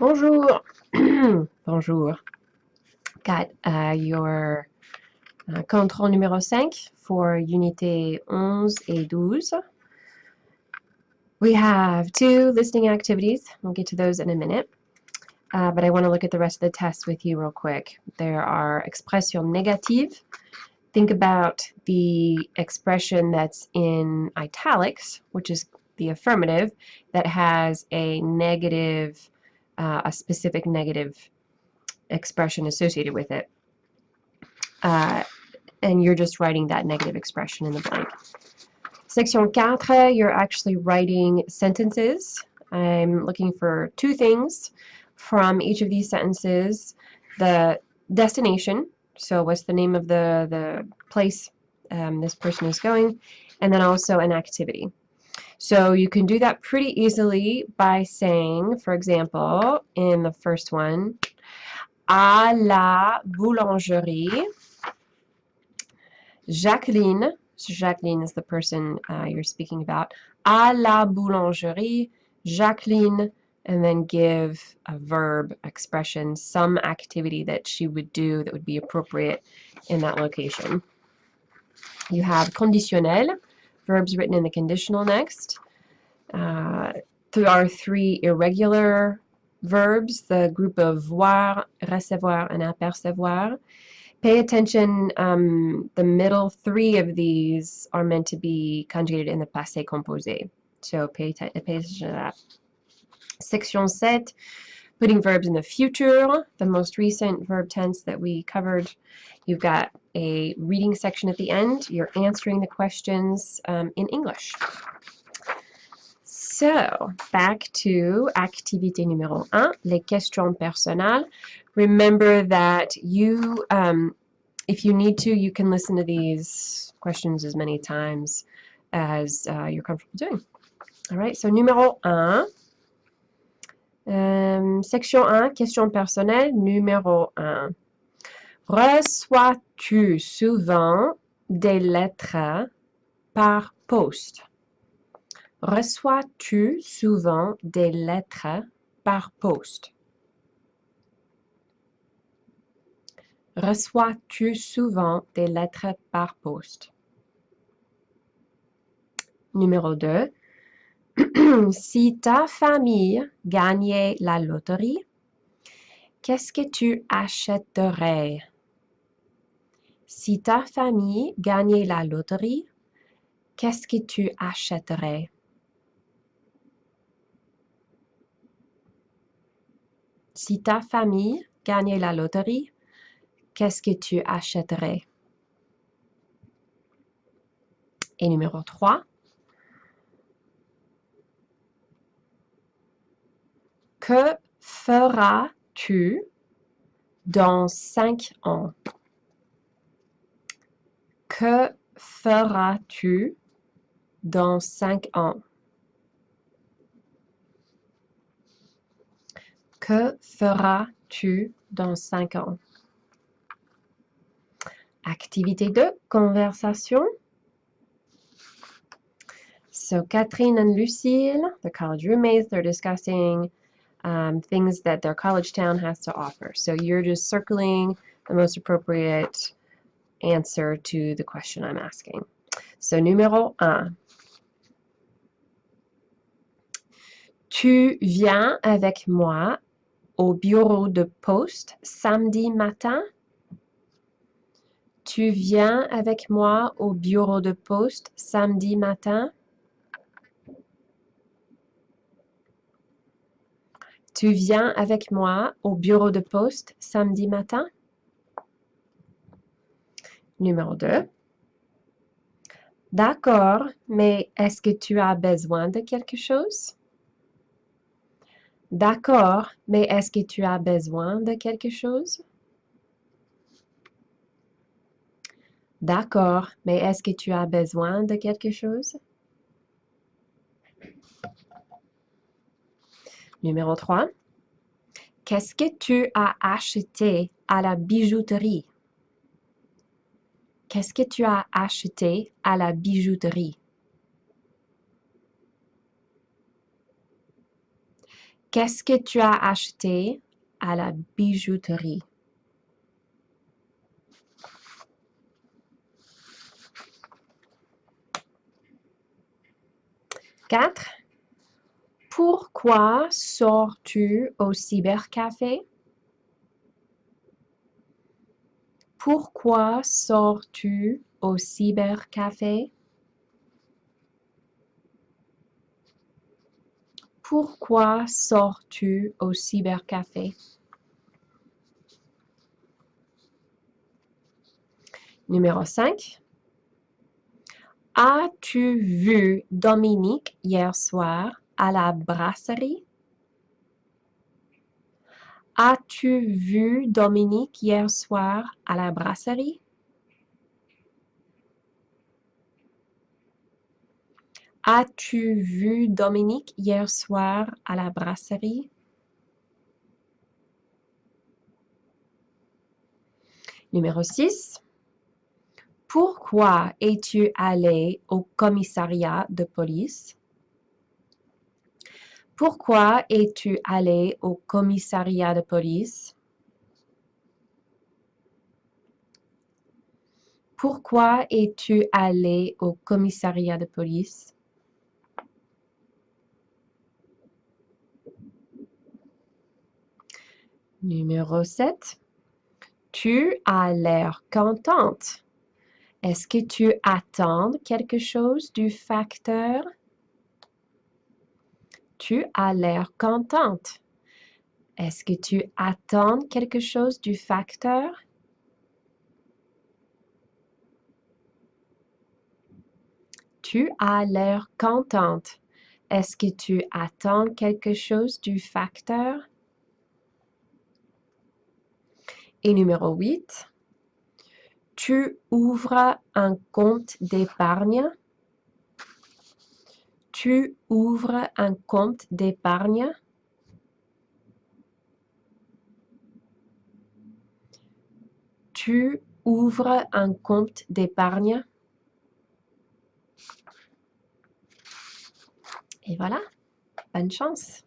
Bonjour. Bonjour. Got your contrôle numéro 5 for unité 11 et 12. We have 2 listening activities. We'll get to those in a minute. But I want to look at the rest of the test with you real quick. There are expressions négatives. Think about the expression that's in italics, which is the affirmative, that has a negative, a specific negative expression associated with it. And you're just writing that negative expression in the blank. Section 4, you're actually writing sentences. I'm looking for 2 things from each of these sentences. The destination, so what's the name of the place this person is going, and then also an activity. So you can do that pretty easily by saying, for example, in the first one, à la boulangerie, Jacqueline, so Jacqueline is the person you're speaking about, à la boulangerie, Jacqueline, and then give a verb expression, some activity that she would do that would be appropriate in that location. You have conditionnel, verbs written in the conditional next. There are 3 irregular verbs, the group of voir, recevoir, and apercevoir. Pay attention, the middle 3 of these are meant to be conjugated in the passé composé. So pay attention to that. Section 7, putting verbs in the future, the most recent verb tense that we covered. You've got a reading section at the end. You're answering the questions in English. So, back to activité numéro 1, les questions personnelles. Remember that you, if you need to, you can listen to these questions as many times as you're comfortable doing. All right, so numéro 1. Section 1, questions personnelles, numéro 1. Reçois-tu souvent des lettres par poste? Reçois-tu souvent des lettres par poste? Reçois-tu souvent des lettres par poste? Numéro 2. Si ta famille gagnait la loterie, qu'est-ce que tu achèterais? Si ta famille gagnait la loterie, qu'est-ce que tu achèterais? Si ta famille gagnait la loterie, qu'est-ce que tu achèterais? Et numéro 3. Que feras-tu dans 5 ans? Que feras-tu dans 5 ans? Que feras-tu dans 5 ans? Activité 2, conversation. So Catherine and Lucille, the college roommates, they're discussing things that their college town has to offer. So you're just circling the most appropriate answer to the question I'm asking. So numéro 1. Tu viens avec moi au bureau de poste samedi matin? Tu viens avec moi au bureau de poste samedi matin? Tu viens avec moi au bureau de poste samedi matin? Numéro 2. D'accord, mais est-ce que tu as besoin de quelque chose? D'accord, mais est-ce que tu as besoin de quelque chose? D'accord, mais est-ce que tu as besoin de quelque chose? Numéro 3. Qu'est-ce que tu as acheté à la bijouterie? Qu'est-ce que tu as acheté à la bijouterie? Qu'est-ce que tu as acheté à la bijouterie? 4. Pourquoi sors-tu au cybercafé? Pourquoi sors-tu au cybercafé? Pourquoi sors-tu au cybercafé? Numéro 5. As-tu vu Dominique hier soir à la brasserie? As-tu vu Dominique hier soir à la brasserie? As-tu vu Dominique hier soir à la brasserie? Numéro 6. Pourquoi es-tu allé au commissariat de police? Pourquoi es-tu allé au commissariat de police? Pourquoi es-tu allé au commissariat de police? Numéro 7. Tu as l'air contente. Est-ce que tu attends quelque chose du facteur? Tu as l'air contente. Est-ce que tu attends quelque chose du facteur? Tu as l'air contente. Est-ce que tu attends quelque chose du facteur? Et numéro 8. Tu ouvres un compte d'épargne? Tu ouvres un compte d'épargne? Tu ouvres un compte d'épargne? Et voilà, bonne chance!